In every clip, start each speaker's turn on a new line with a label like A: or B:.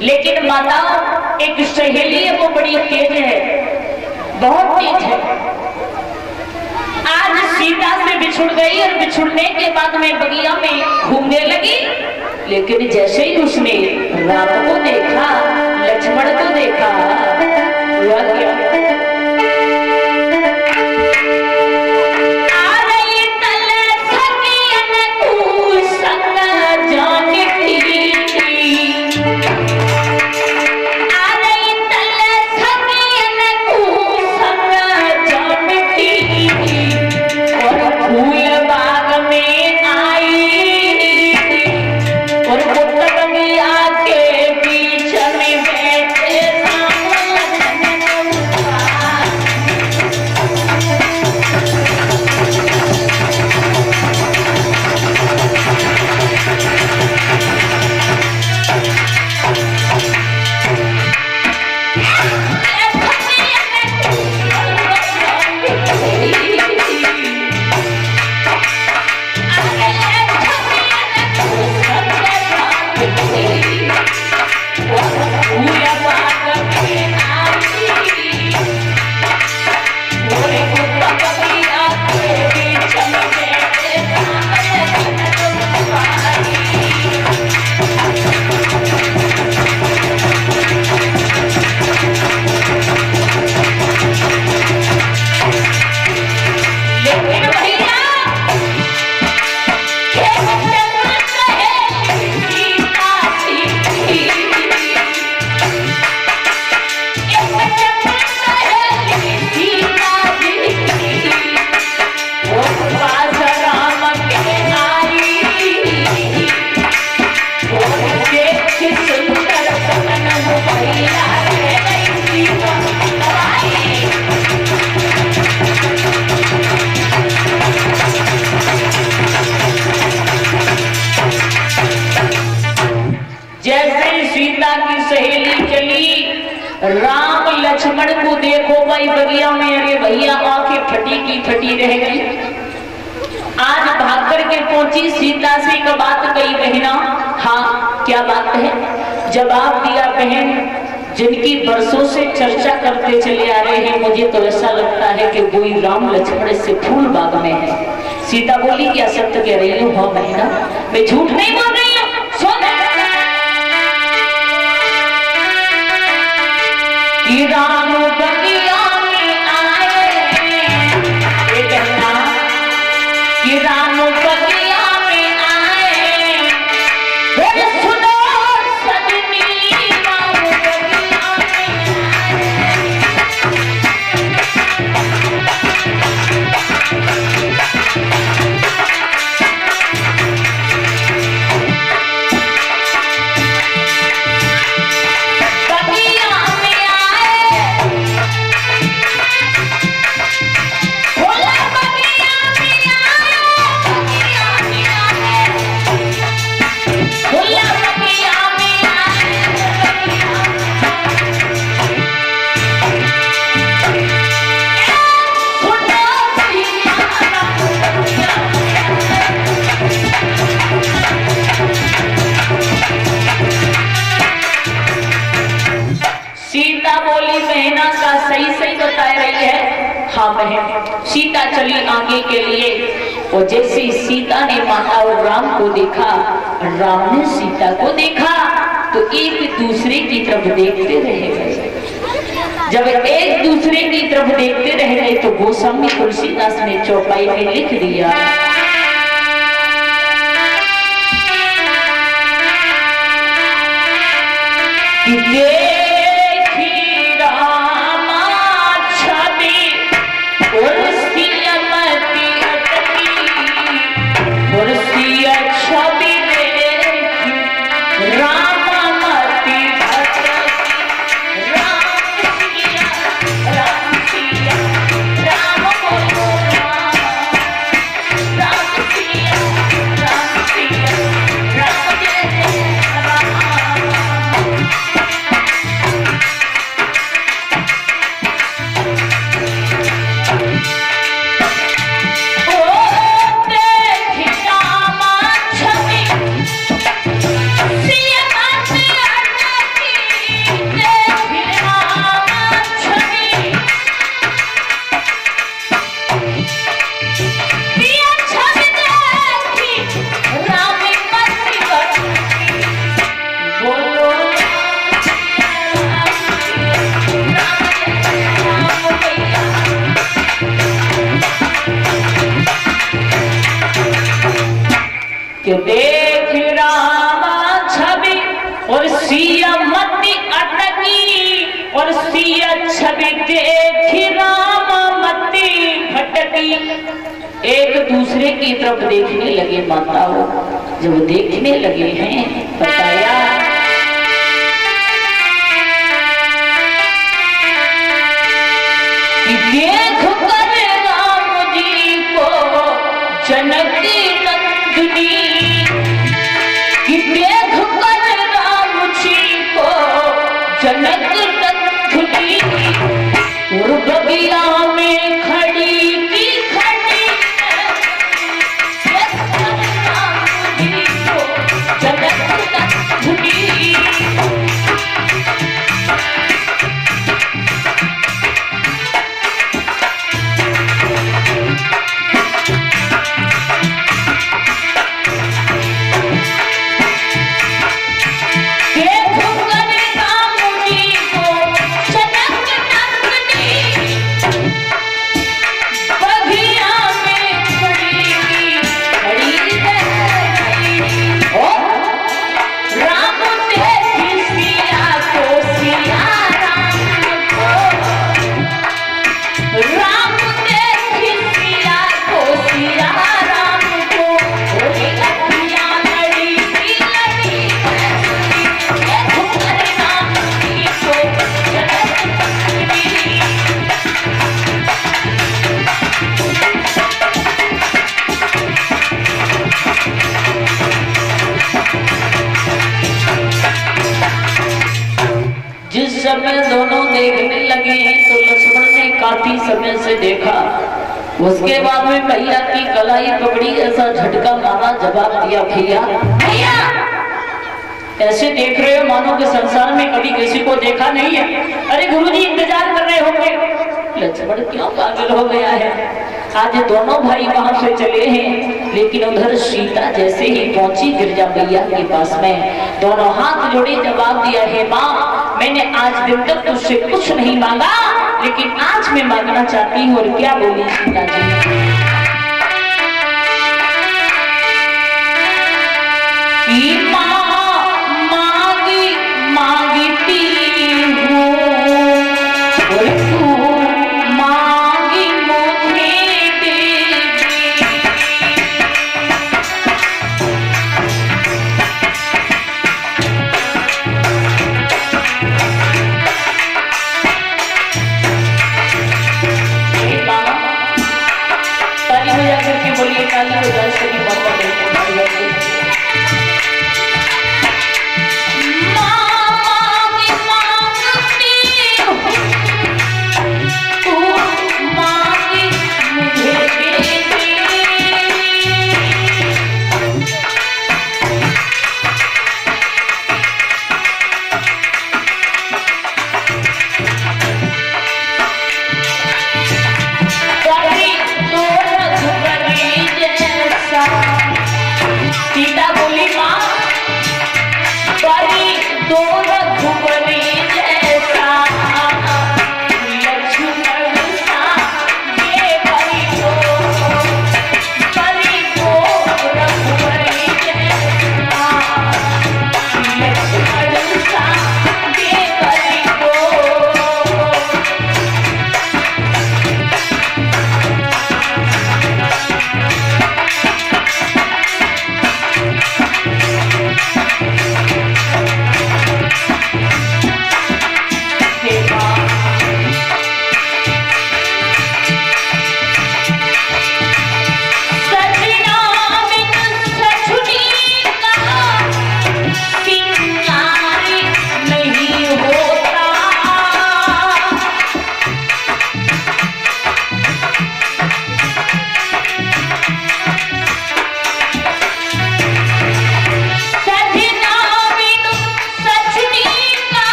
A: लेकिन माता एक सहेली है, वो बड़ी तेज है, बहुत तेज है। आज सीता से बिछुड़ गई और बिछुड़ने के बाद में बगिया में घूमने लगी, लेकिन जैसे ही उसने राम को देखा, लक्ष्मण को देखा, हुआ क्या? राम लक्ष्मण को देखो भाई बगिया में, अरे भैया आंखें फटी की फटी रह गई। आज भाग कर के पहुंची, सीता से एक बात कही, बहना। हाँ क्या बात है? जवाब दिया, बहन जिनकी बरसों से चर्चा करते चले आ रहे हैं, मुझे तो ऐसा लगता है कि कोई राम लक्ष्मण से फूल बाग में है। सीता बोली क्या सत्य कह रही हूँ? हाँ बहना, मैं झूठ नहीं बोल रही हूँ। राम बगिया में आए, कि राम बगिया में आए, सुनो सजनी राम बगिया हाँ बहन। सीता चली आगे के लिए, और जैसे सीता ने माता और राम को देखा, राम ने सीता को देखा, तो एक दूसरे की तरफ देखते रह गए। जब एक दूसरे की तरफ देखते रह गए तो गोस्वामी तुलसीदास ने चौपाई में लिख दिया, कि देख रामा छवि और सिया मति अटकी और सिया छवि देख रामा मति भटकी। एक दूसरे की तरफ देखने लगे माता हो। जब देखने लगे हैं बताया कि देख कर राम जी को जनक नंदिनी, कि देख कर राम जी को जनक नंदिनी और बगिया में खड़ी की खड़ी देख कर राम जी को जनक नंदिनी। जिस समय दोनों देखने लगे हैं तो लक्ष्मण ने काफी समय से देखा। उसके बाद में भैया की कलाई पकड़ी, ऐसा झटका मारा, जवाब दिया भैया भैया ऐसे देख रहे हो मानो कि संसार में कभी किसी को देखा नहीं है। अरे गुरुजी इंतजार कर रहे होंगे। लक्ष्मण क्यों पागल हो गया है? आज दोनों भाई वहां से चले हैं, लेकिन उधर सीता जैसे ही पहुंची गिरजा मैया के पास में, दोनों हाथ जोड़े जवाब दिया है माँ, मैंने आज दिन तक तुझसे कुछ नहीं मांगा, लेकिन आज मैं मांगना चाहती हूँ। और क्या बोली सीता जी?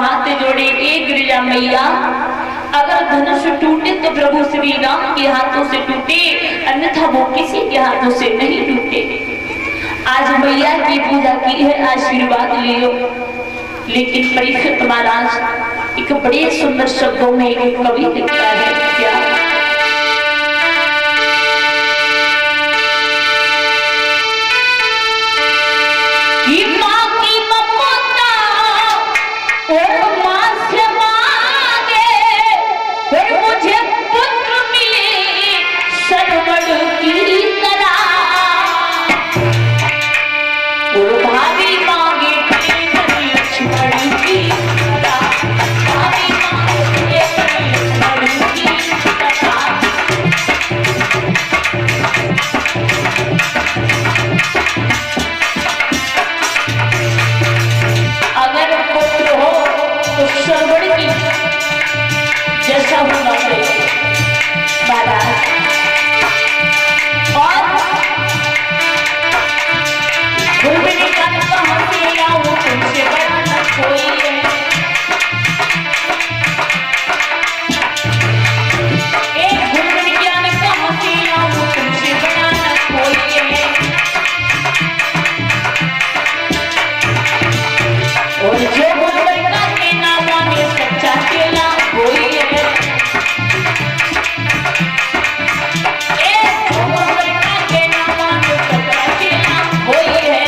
A: हाथ जोड़े, एक गिरजा मैया अगर धनुष टूटे तो प्रभु श्री राम के हाथों से टूटे, अन्यथा वो किसी के हाथों से नहीं टूटे। आज मैया की पूजा की है, आशीर्वाद लियो। लेकिन परीक्षित महाराज एक बड़े सुंदर शब्दों में एक कवि लिखता है, क्या कि माँ की ममता और माँ से मांगे, फिर मुझे पुत्र मिले सरवड़ की तरह, और भाभी मांगे लक्ष्मण की तरह, भाभी मांगे लक्ष्मण की तरह। अगर पुत्र हो तो सरवड़ की जैसा होना चाहिए महाराज। और गुरबिनी का कहाँ से लाऊं, तुमसे बड़ा न कोई है। एक गुरबिनी ज्ञान कहाँ से लाऊं, तुमसे बड़ा न कोई है। और जो गुरबिनी के नाम माने सच्चा चेला कोई है। एक गुरबिनी के नाम माने सच्चा चेला कोई है।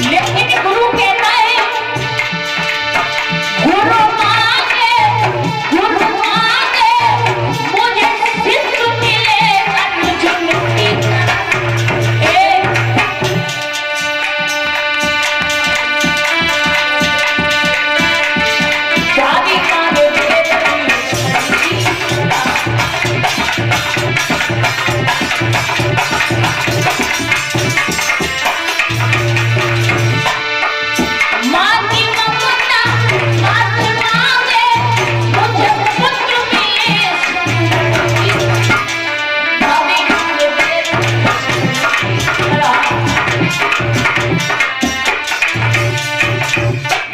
A: लेकिन गुरु कहता है, गुरु मांगे मुझे सिद्ध मिले अर्जुन की तरह। भाभी मांगे माँ की ममता, माँ से मांगे मुझे पुत्र मिले सरवड़ की तरह। भाभी मांगे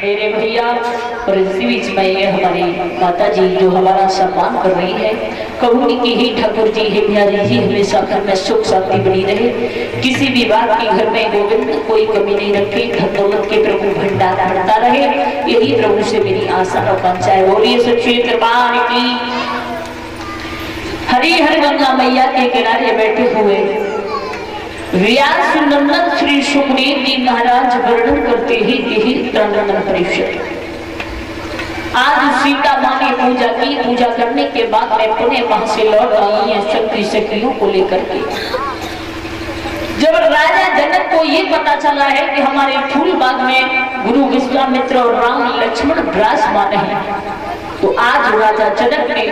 A: मेरे भैया और इसी बीच में ये हमारी माता जी जो हमारा सम्मान कर रही है, कहूंगी कि हे ठाकुर जी, हे बिहारी जी, हमेशा घर में सुख शांति बनी रहे, किसी भी बात की घर में गोविंद कोई कमी नहीं रखे, धन दौलत के प्रभु भंडार बढ़ता रहे, यही प्रभु से मेरी आशा और वांछा है। बोलिए सच्चे दरबार की। हरि हर गंगा मैया के किनारे बैठे हुए व्यास नंदन श्री सुखदेव जी महाराज वर्णन करते ही यही तृणमूल परिषद। आज सीता माँ ने पूजा की, पूजा करने के बाद मैं पुनः वहां से लौट आई है शक्ति सखियों को लेकर के। जब राजा जनक को ये पता चला है कि हमारे फूल बाग में गुरु विश्वामित्र और राम लक्ष्मण विराजमान हैं, तो आज राजा जनक ने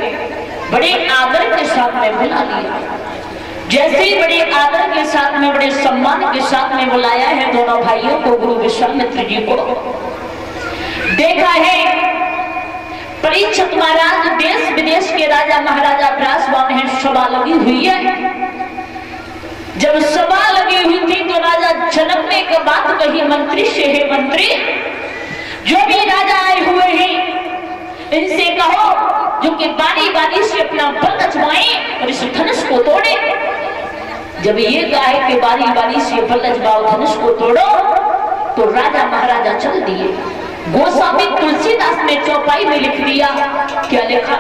A: बड़े आदर के साथ में बुला लिया। जैसे ही बड़े आदर के साथ में, बड़े सम्मान के साथ में बुलाया है दोनों भाइयों को, गुरु विश्वामित्र जी को। देखा है परीक्षित महाराज देश विदेश के राजा महाराजा विराजमान हैं, सभा लगी हुई है। जब सभा लगी हुई थी तो राजा जनक ने एक बात कही मंत्री से, हे मंत्री, जो भी राजा आए हुए हैं इनसे कहो जो कि बारी बारी से अपना बल अजमाएं और इस धनुष को तोड़े। जब ये कहा कि बारी बारी से बल अजमाओ, धनुष को तोड़ो, तो राजा महाराजा चल दिए। गोस्वामी तुलसीदास ने चौपाई में लिख दिया, क्या लिखा?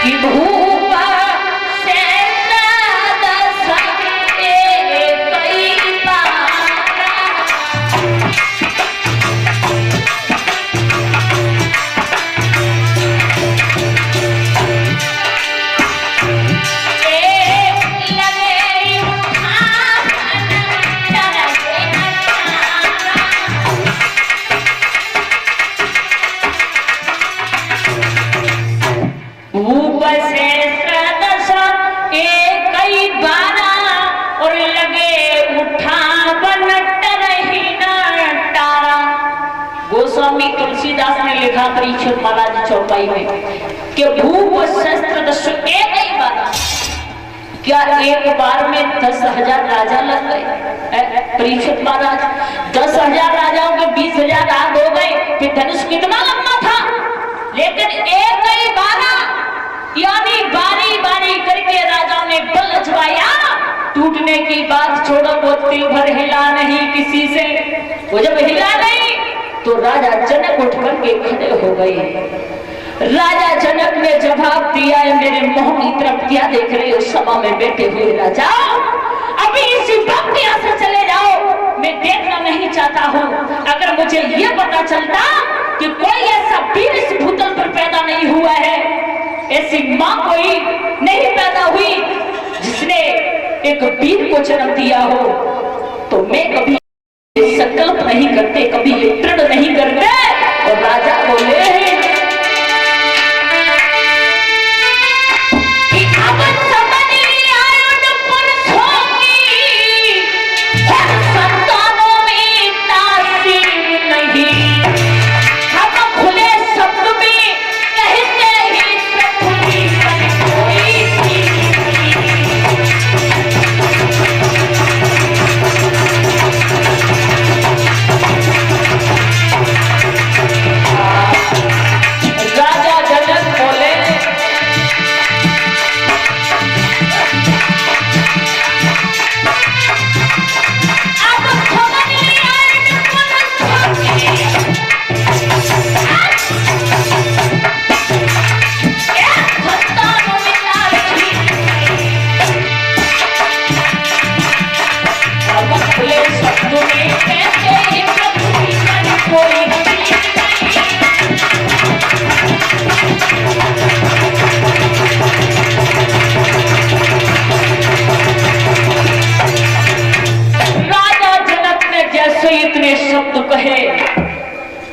A: कि भूपा से गोस्वामी तुलसीदास ने लिखा परीक्षित महाराज चौपाई में कि भूप शस्त्र दस्यु एक ही बात क्या एक बार में 10,000 राजा लग गए? परीक्षित महाराज 10,000 राजाओं के 20,000 आग हो गए। फिर धनुष कितना लंबा था, लेकिन एक ही बारा यानी बारी बारी करके राजाओं ने बल अजमाया। टूटने की बात छोड़ो, वो तिल भर हिला नहीं किसी से। वो जब हिला नहीं तो राजा जनक उठ करके खड़े हो गए। राजा जनक ने जवाब दिया है, मेरे मुंह की तरफ क्या देख रहे हो सभा में बैठे हुए राजा? अभी इसी वक्त यहाँ से चले जाओ, मैं देखना नहीं चाहता हूँ। अगर मुझे ये पता चलता कि कोई ऐसा वीर इस भूतल पर पैदा नहीं हुआ है, ऐसी माँ कोई नहीं पैदा हुई जिसने एक वीर को जन्म दिया हो, तो मैं कभी संकल्प नहीं करते, कभी ये दृढ़ नहीं करते। और राजा बोले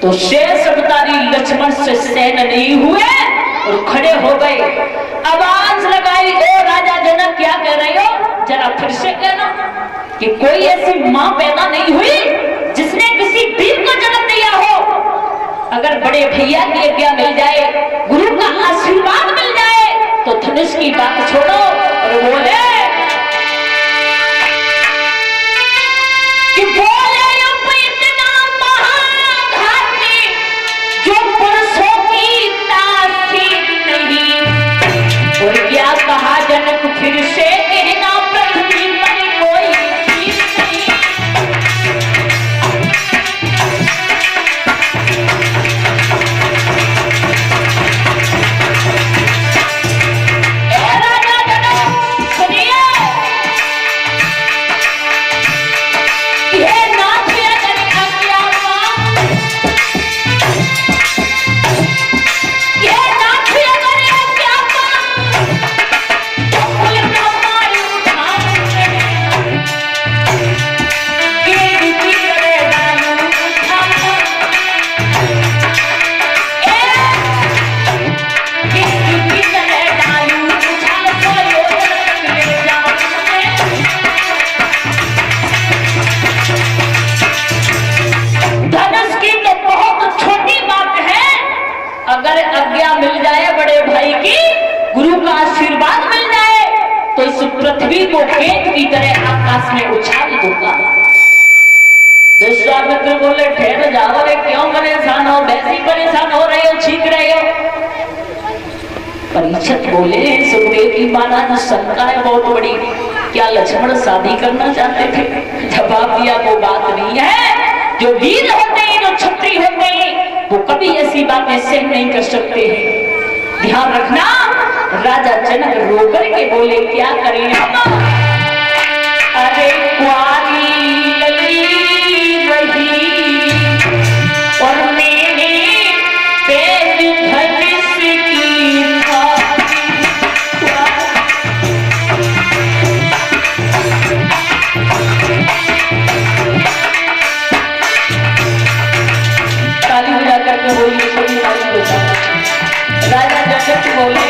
A: तो शेष अवतारी लक्ष्मण से सहन नहीं हुए और खड़े हो गए। आवाज लगाई, ओ राजा जनक क्या कह रहे हो? जरा फिर से कहना कि कोई ऐसी माँ पैदा नहीं हुई जिसने किसी वीर को जन्म दिया हो। अगर बड़े भैया की आज्ञा मिल जाए, गुरु का आशीर्वाद मिल जाए, तो धनुष की बात छोड़ो और बोले कि बोले और क्या कहा जनक फिर से कहना, पृथ्वी पर कोई चीज नहीं। राजा जनक सुनिए, ये नाथ अगर आज्ञा आज्ञा मिल जाए बड़े भाई की, गुरु का आशीर्वाद मिल जाए, तो इस पृथ्वी को गेंद की तरह आकाश में उछाल दूंगा। विश्वामित्र बोले ठहर जाओ रे, क्यों परेशान हो? वैसे परेशान हो रहे हो, छींक रहे हो। परीक्षित बोले सुखदेव की महाराज शंका है बहुत बड़ी, क्या लक्ष्मण शादी करना चाहते थे? जवाब दिया वो बात नहीं है। जो वीर होते हैं, जो क्षत्रिय होते हैं, वो कभी ऐसी बातें सहन नहीं कर सकते हैं। ध्यान रखना। राजा जनक रो करके बोले क्या करें हम? अरे कुआरी लगी रही और मेरे पेट धनुष की ताली बजा करके बोलिए, सभी ताली बजा। राजा जनक बोले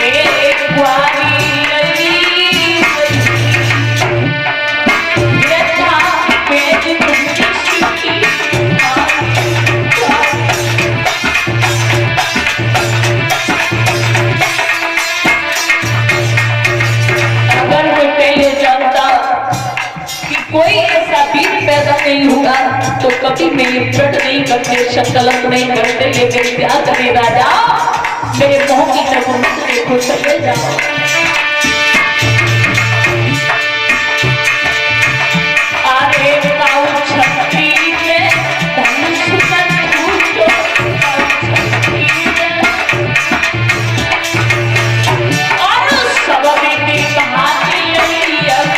A: एक कुआरी कोई ऐसा वीर पैदा नहीं हुआ तो कभी मेरी व्रत नहीं करते, संकल्प नहीं करते, लेकिन क्या करे राजा, मेरे मोह की तरफ मत देखो, चले जाओ। अरे काऊ छत्री में धनुष पर टूटो, और सब बीती कहानी लगी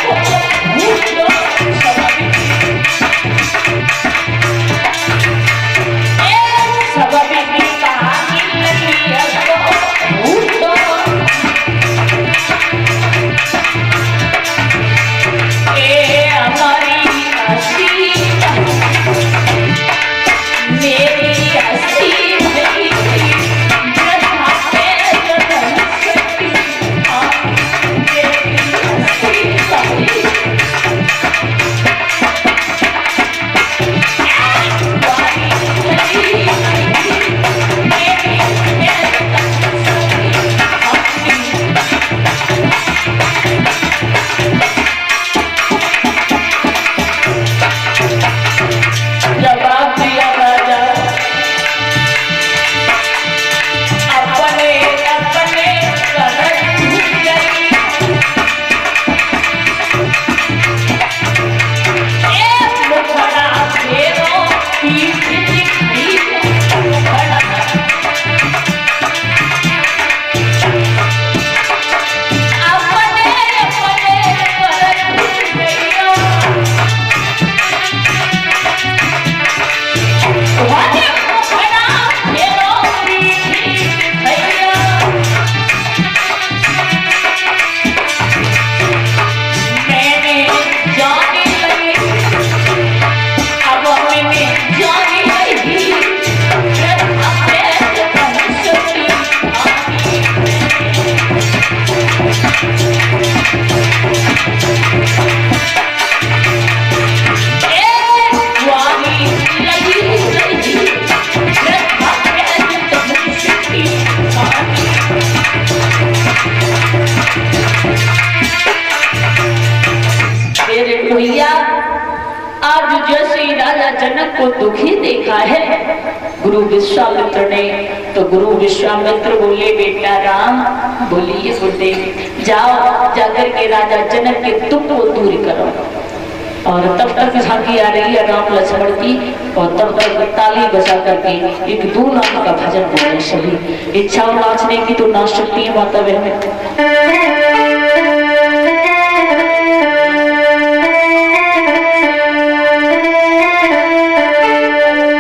A: को भूलो, सब बीती कहानी लगी को भूलो। भैया आज जैसे ही राजा जनक को दुखी देखा है गुरु विश्वामित्र ने, तो गुरु विश्वामित्र बोले बेटा राम, बोलिए गुरुदेव, जाओ जाकर के राजा जनक के दुख को दूर करो। और तब तक झांकी आ रही है राम लक्ष्मण की, और तब तक ताली बजा करके एक दो नाम का भजन बोले सभी। इच्छा नाचने की तो नाच सकती है माता बहन।